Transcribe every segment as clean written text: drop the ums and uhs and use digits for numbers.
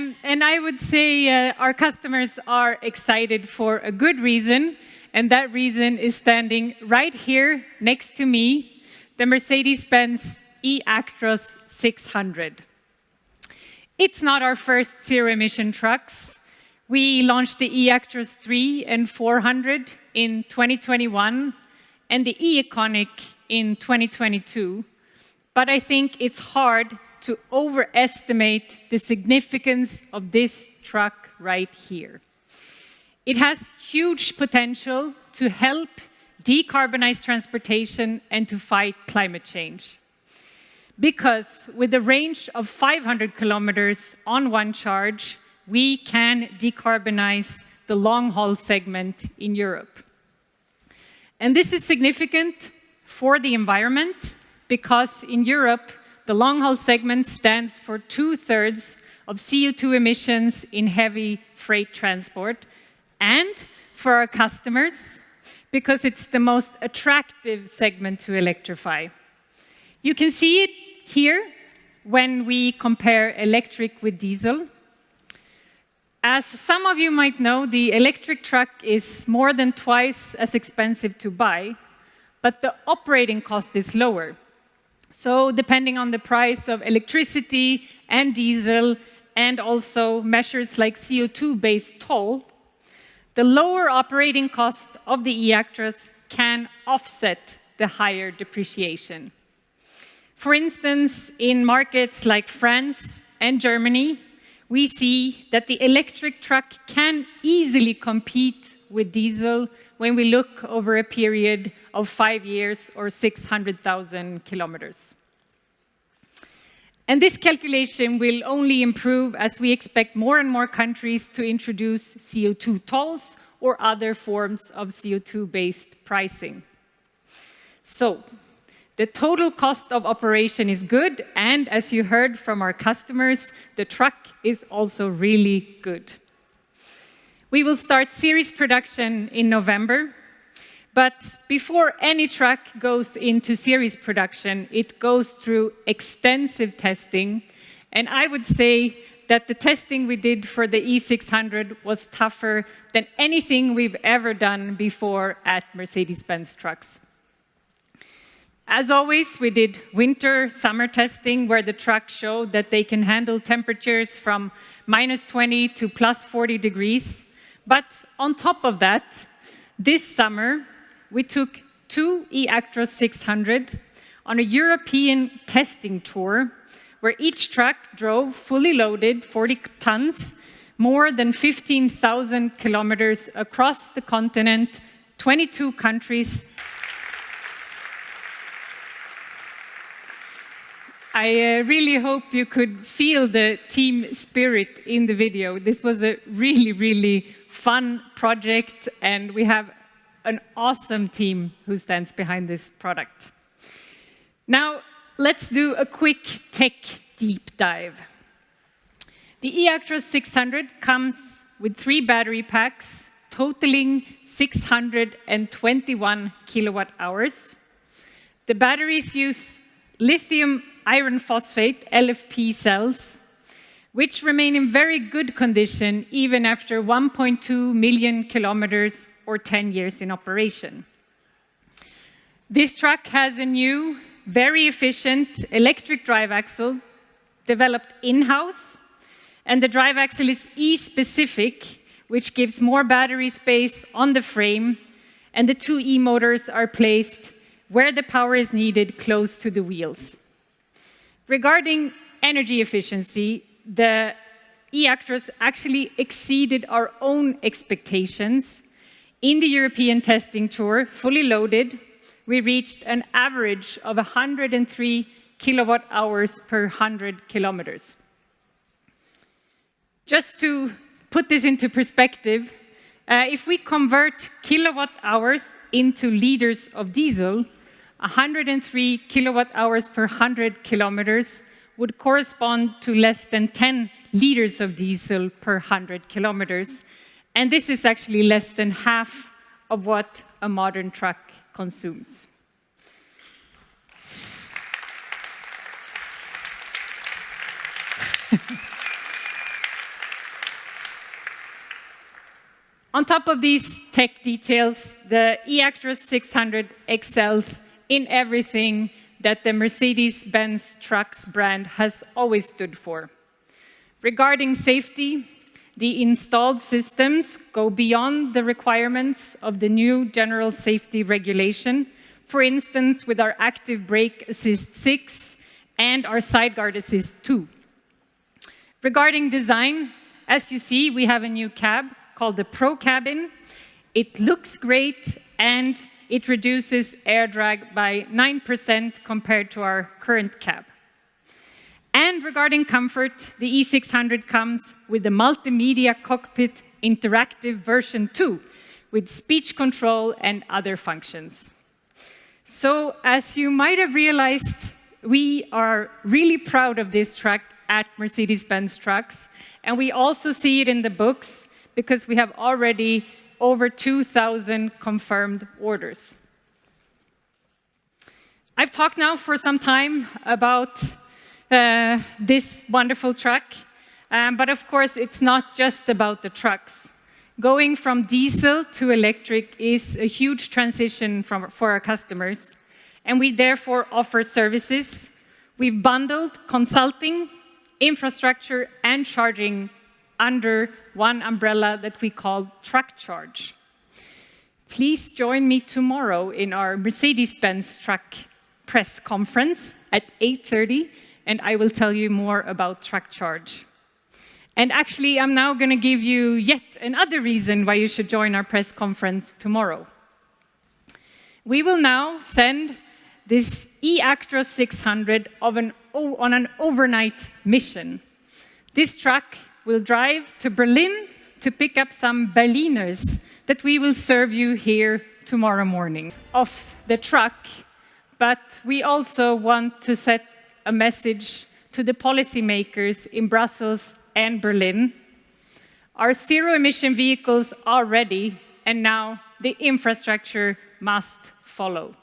And I would say our customers are excited for a good reason, and that reason is standing right here next to me, the Mercedes-Benz eActros 600. It's not our first zero-emission trucks. We launched the eActros 3 and 400 in 2021 and the eEconic in 2022. But I think it's hard to overestimate the significance of this truck right here. It has huge potential to help decarbonize transportation and to fight climate change. Because with a range of 500 kilometers on one charge, we can decarbonize the long-haul segment in Europe. And this is significant for the environment because in Europe, the long-haul segment stands for 2/3 of CO2 emissions in heavy freight transport, and for our customers, because it's the most attractive segment to electrify. You can see it here when we compare electric with diesel. As some of you might know, the electric truck is more than twice as expensive to buy, but the operating cost is lower. So depending on the price of electricity and diesel, and also measures like CO2-based toll, the lower operating cost of the eActros can offset the higher depreciation. For instance, in markets like France and Germany, we see that the electric truck can easily compete with diesel when we look over a period of 5 years or 600,000 kilometers. And this calculation will only improve as we expect more and more countries to introduce CO2 tolls or other forms of CO2-based pricing. So, the total cost of operation is good, and as you heard from our customers, the truck is also really good. We will start series production in November, but before any truck goes into series production, it goes through extensive testing, and I would say that the testing we did for the E600 was tougher than anything we've ever done before at Mercedes-Benz Trucks. As always, we did winter, summer testing where the trucks showed that they can handle temperatures from -20 to +40 degrees. But on top of that, this summer, we took 2 eActros 600 on a European testing tour where each truck drove fully loaded 40 tons, more than 15,000 kilometers across the continent, 22 countries. I really hope you could feel the team spirit in the video. This was a really, really fun project, and we have an awesome team who stands behind this product. Now, let's do a quick tech deep dive. The eActros 600 comes with 3 battery packs, totaling 621 kilowatt hours. The batteries use lithium iron phosphate, LFP cells, which remain in very good condition even after 1.2 million kilometers or 10 years in operation. This truck has a new, very efficient electric drive axle developed in-house, and the drive axle is E-specific, which gives more battery space on the frame, and the 2 e-motors are placed where the power is needed close to the wheels. Regarding energy efficiency, the eActros actually exceeded our own expectations. In the European testing tour, fully loaded, we reached an average of 103 kilowatt hours per 100 kilometers. Just to put this into perspective, if we convert kilowatt hours into liters of diesel, 103 kilowatt hours per 100 kilometers would correspond to less than 10 liters of diesel per 100 kilometers. And this is actually less than half of what a modern truck consumes. On top of these tech details, the eActros 600 excels in everything that the Mercedes-Benz Trucks brand has always stood for. Regarding safety, the installed systems go beyond the requirements of the new General Safety Regulation, for instance, with our Active Brake Assist 6 and our Side Guard Assist 2. Regarding design, as you see, we have a new cab called the Pro Cabin. It looks great and it reduces air drag by 9% compared to our current cab. And regarding comfort, the E600 comes with the Multimedia Cockpit Interactive version 2 with speech control and other functions. So, as you might have realized, we are really proud of this truck at Mercedes-Benz Trucks, and we also see it in the books because we have already over 2,000 confirmed orders. I've talked now for some time about this wonderful truck, but of course it's not just about the trucks. Going from diesel to electric is a huge transition for our customers, and we therefore offer services. We've bundled consulting, infrastructure, and charging under one umbrella that we call Truck Charge. Please join me tomorrow in our Mercedes-Benz Truck press conference at 8:30, and I will tell you more about Truck Charge. And actually, I'm now going to give you yet another reason why you should join our press conference tomorrow. We will now send this eActros 600 on an overnight mission. This truck will drive to Berlin to pick up some Berliners that we will serve you here tomorrow morning. Of the truck, but we also want to set a message to the policymakers in Brussels and Berlin. Our zero-emission vehicles are ready, and now the infrastructure must follow.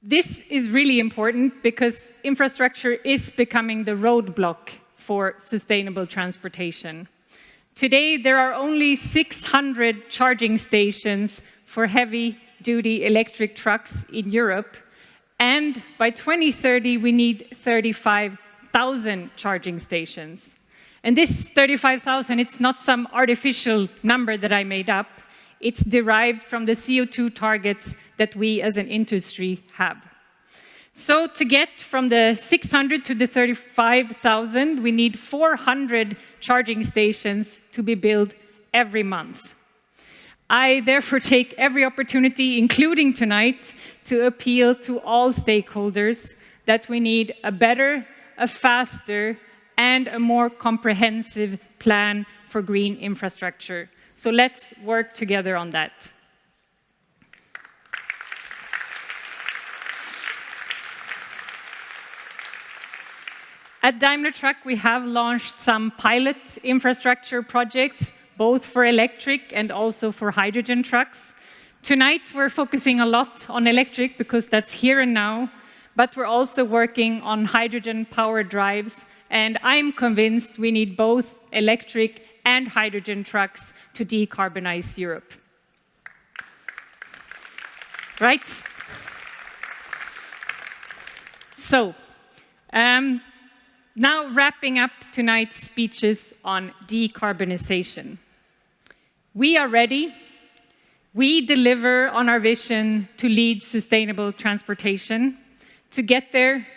This is really important because infrastructure is becoming the roadblock for sustainable transportation. Today, there are only 600 charging stations for heavy-duty electric trucks in Europe, and by 2030, we need 35,000 charging stations. And this 35,000, it's not some artificial number that I made up. It's derived from the CO2 targets that we as an industry have. So to get from the 600 to the 35,000, we need 400 charging stations to be built every month. I therefore take every opportunity, including tonight, to appeal to all stakeholders that we need a better, a faster, and a more comprehensive plan for green infrastructure. So let's work together on that. At Daimler Truck, we have launched some pilot infrastructure projects, both for electric and also for hydrogen trucks. Tonight, we're focusing a lot on electric because that's here and now, but we're also working on hydrogen-powered drives, and I'm convinced we need both electric and hydrogen trucks to decarbonize Europe. Right? So, now wrapping up tonight's speeches on decarbonization. We are ready. We deliver on our vision to lead sustainable transportation. To get there,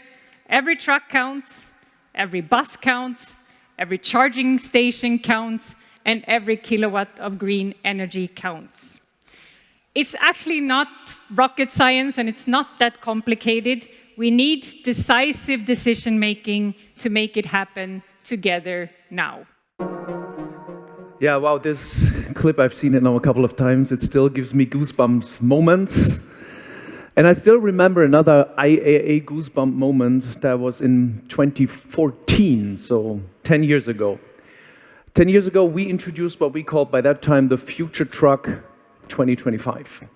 every truck counts, every bus counts, every charging station counts, and every kilowatt of green energy counts. It's actually not rocket science, and it's not that complicated. We need decisive decision-making to make it happen together now. Yeah, wow, this clip, I've seen it now a couple of times. It still gives me goosebumps moments. And I still remember another IAA goosebump moment that was in 2014, so 10 years ago. 10 years ago, we introduced what we called by that time the Future Truck 2025.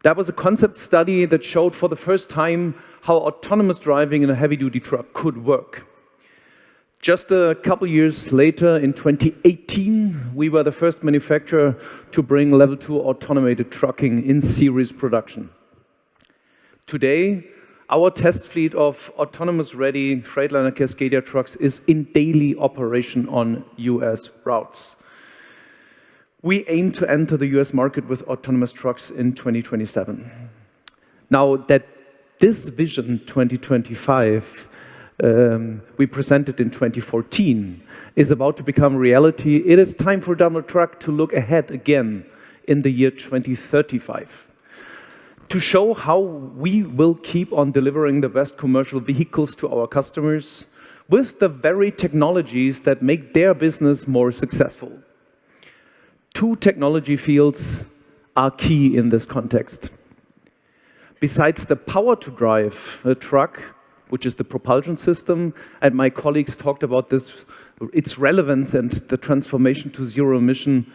That was a concept study that showed for the first time how autonomous driving in a heavy-duty truck could work. Just a couple years later, in 2018, we were the first manufacturer to bring level 2 automated trucking in series production. Today, our test fleet of autonomous-ready Freightliner Cascadia trucks is in daily operation on US routes. We aim to enter the US market with autonomous trucks in 2027. Now, that this vision 2025 we presented in 2014 is about to become reality, it is time for Daimler Truck to look ahead again in the year 2035. To show how we will keep on delivering the best commercial vehicles to our customers with the very technologies that make their business more successful. Two technology fields are key in this context. Besides the power to drive a truck, which is the propulsion system, and my colleagues talked about this, its relevance and the transformation to zero emission.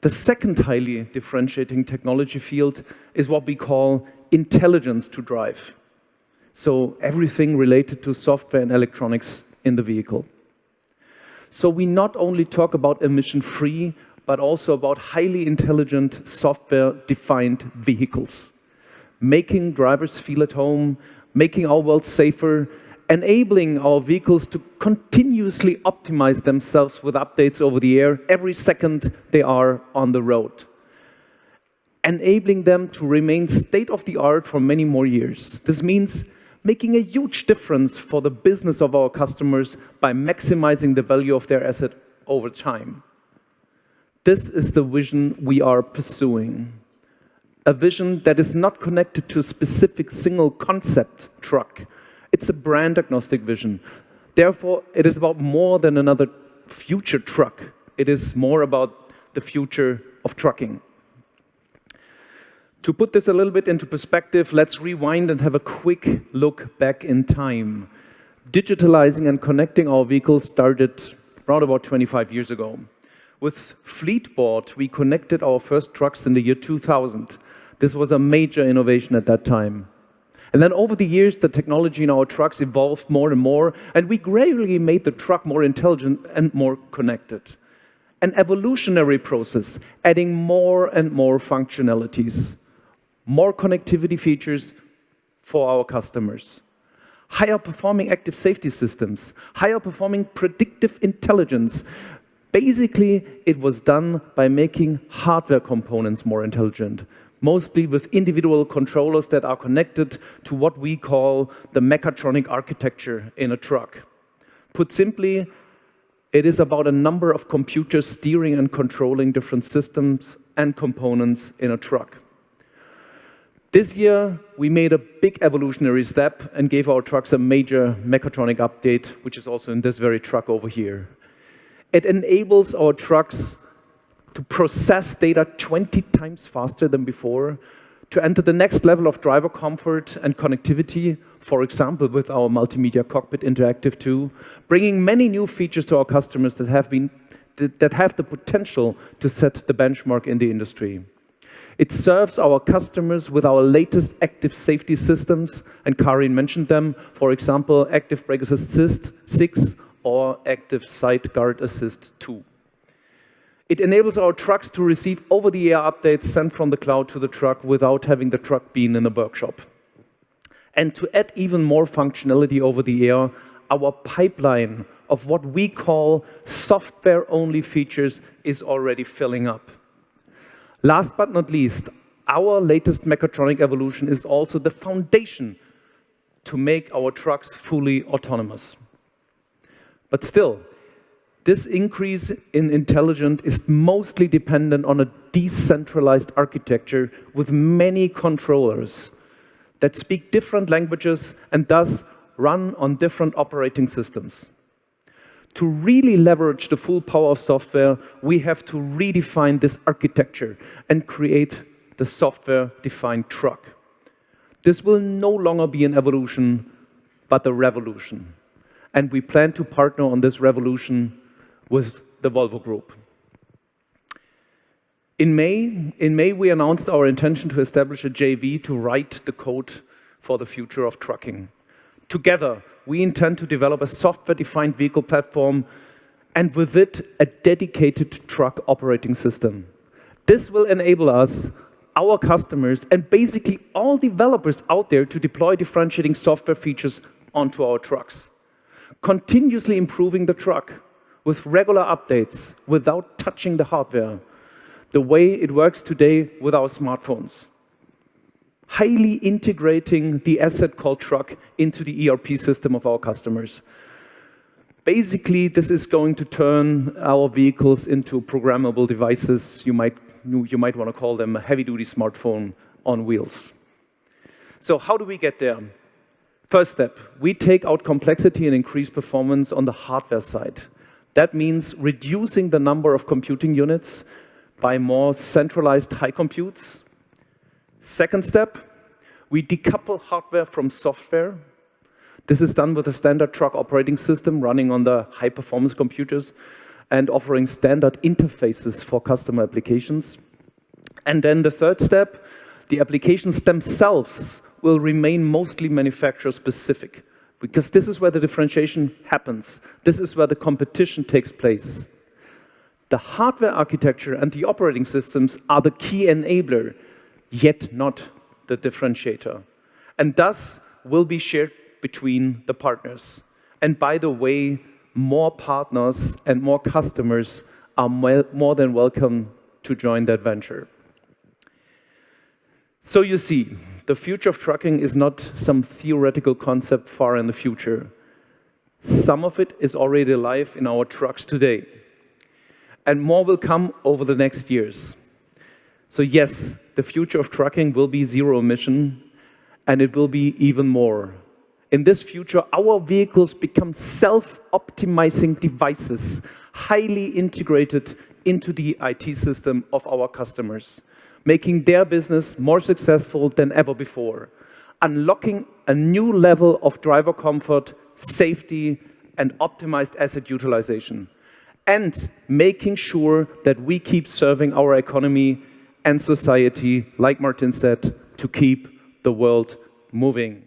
The second highly differentiating technology field is what we call intelligence to drive. So everything related to software and electronics in the vehicle. So we not only talk about emission-free, but also about highly intelligent software-defined vehicles, making drivers feel at home, making our world safer, enabling our vehicles to continuously optimize themselves with updates over the air every second they are on the road, enabling them to remain state-of-the-art for many more years. This means making a huge difference for the business of our customers by maximizing the value of their asset over time. This is the vision we are pursuing. A vision that is not connected to a specific single concept truck. It's a brand agnostic vision. Therefore, it is about more than another future truck. It is more about the future of trucking. To put this a little bit into perspective, let's rewind and have a quick look back in time. Digitalizing and connecting our vehicles started around about 25 years ago. With Fleetboard, we connected our first trucks in the year 2000. This was a major innovation at that time. And then over the years, the technology in our trucks evolved more and more, and we gradually made the truck more intelligent and more connected. An evolutionary process, adding more and more functionalities, more connectivity features for our customers, higher performing active safety systems, higher performing predictive intelligence. Basically, it was done by making hardware components more intelligent, mostly with individual controllers that are connected to what we call the mechatronic architecture in a truck. Put simply, it is about a number of computers steering and controlling different systems and components in a truck. This year, we made a big evolutionary step and gave our trucks a major mechatronic update, which is also in this very truck over here. It enables our trucks to process data 20 times faster than before, to enter the next level of driver comfort and connectivity, for example, with our multimedia cockpit interactive 2, bringing many new features to our customers that have the potential to set the benchmark in the industry. It serves our customers with our latest active safety systems, and Karin mentioned them, for example, Active Brake Assist 6 or Active Side Guard Assist 2. It enables our trucks to receive over-the-air updates sent from the cloud to the truck without having the truck being in a workshop. And to add even more functionality over the air, our pipeline of what we call software-only features is already filling up. Last but not least, our latest mechatronic evolution is also the foundation to make our trucks fully autonomous. But still, this increase in intelligence is mostly dependent on a decentralized architecture with many controllers that speak different languages and thus run on different operating systems. To really leverage the full power of software, we have to redefine this architecture and create the software-defined truck. This will no longer be an evolution, but a revolution. And we plan to partner on this revolution with the Volvo Group. In May, we announced our intention to establish a JV to write the code for the future of trucking. Together, we intend to develop a software-defined vehicle platform and with it, a dedicated truck operating system. This will enable us, our customers, and basically all developers out there to deploy differentiating software features onto our trucks, continuously improving the truck with regular updates without touching the hardware, the way it works today with our smartphones. Highly integrating the asset called truck into the ERP system of our customers. Basically, this is going to turn our vehicles into programmable devices. You might want to call them a heavy-duty smartphone on wheels. So how do we get there? First step, we take out complexity and increase performance on the hardware side. That means reducing the number of computing units by more centralized high computes. Second step, we decouple hardware from software. This is done with a standard truck operating system running on the high-performance computers and offering standard interfaces for customer applications. And then the third step, the applications themselves will remain mostly manufacturer-specific, because this is where the differentiation happens. This is where the competition takes place. The hardware architecture and the operating systems are the key enabler, yet not the differentiator, and thus will be shared between the partners. And by the way, more partners and more customers are more than welcome to join that venture. So you see, the future of trucking is not some theoretical concept far in the future. Some of it is already alive in our trucks today. And more will come over the next years. So yes, the future of trucking will be zero emission, and it will be even more. In this future, our vehicles become self-optimizing devices, highly integrated into the IT system of our customers, making their business more successful than ever before, unlocking a new level of driver comfort, safety, and optimized asset utilization, and making sure that we keep serving our economy and society, like Martin said, to keep the world moving.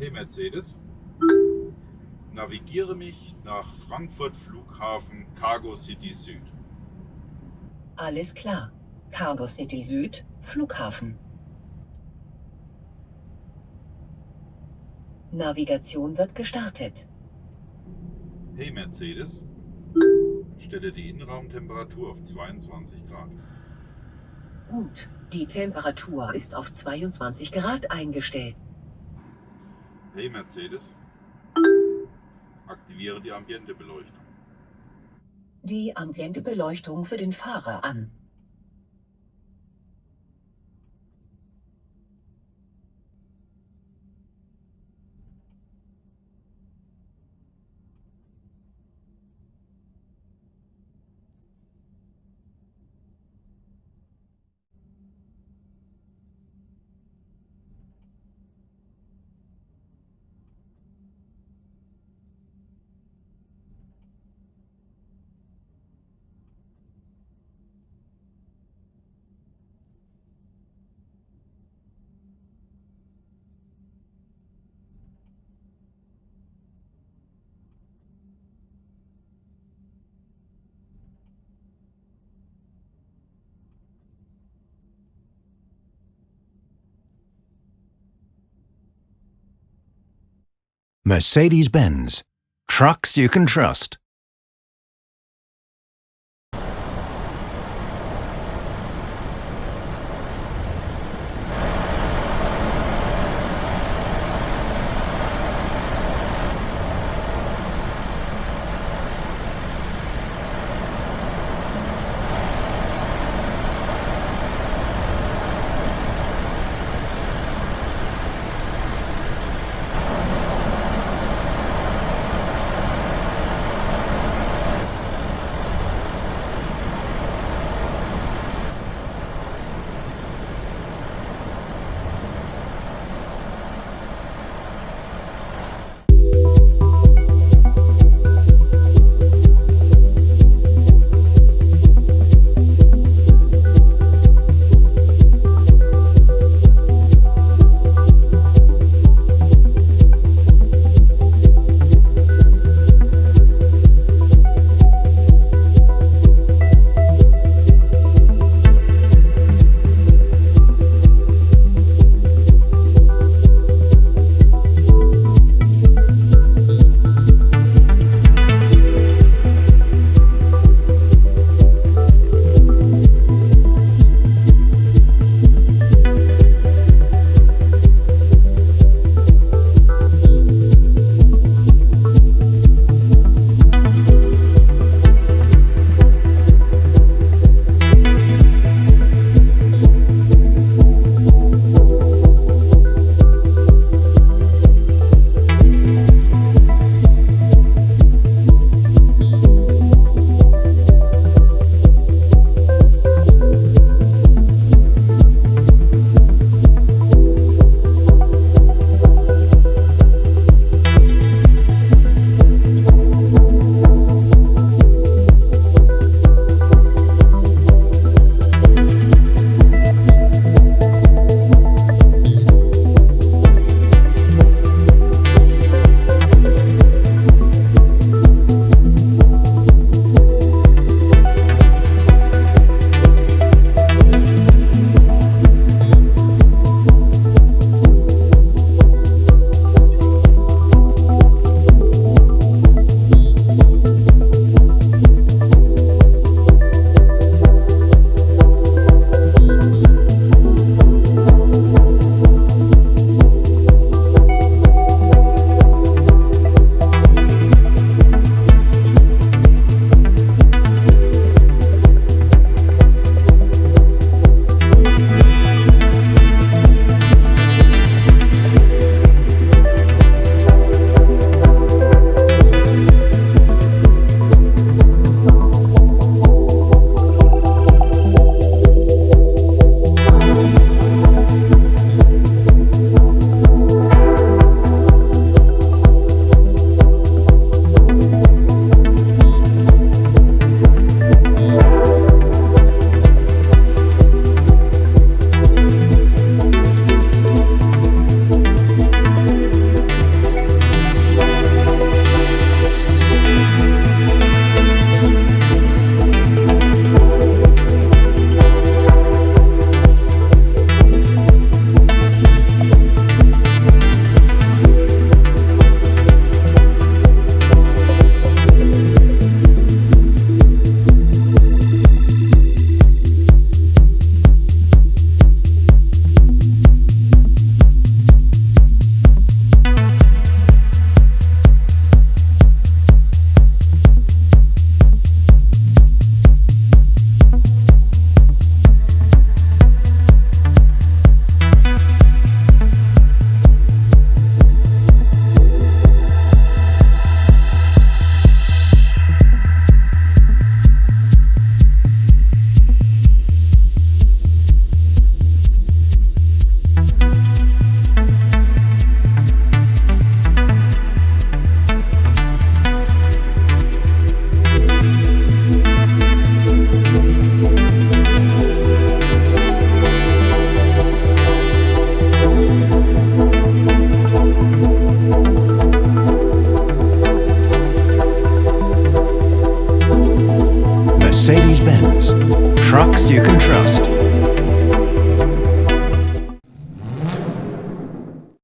Hey Mercedes, navigiere mich nach Frankfurt Flughafen Cargo City Süd. Alles klar. Cargo City Süd, Flughafen. Navigation wird gestartet. Hey Mercedes, stelle die Innenraumtemperatur auf 22 Grad. Gut, die Temperatur ist auf 22 Grad eingestellt. Hey Mercedes, aktiviere die Ambientebeleuchtung. Die Ambientebeleuchtung für den Fahrer an. Mercedes-Benz. Trucks you can trust.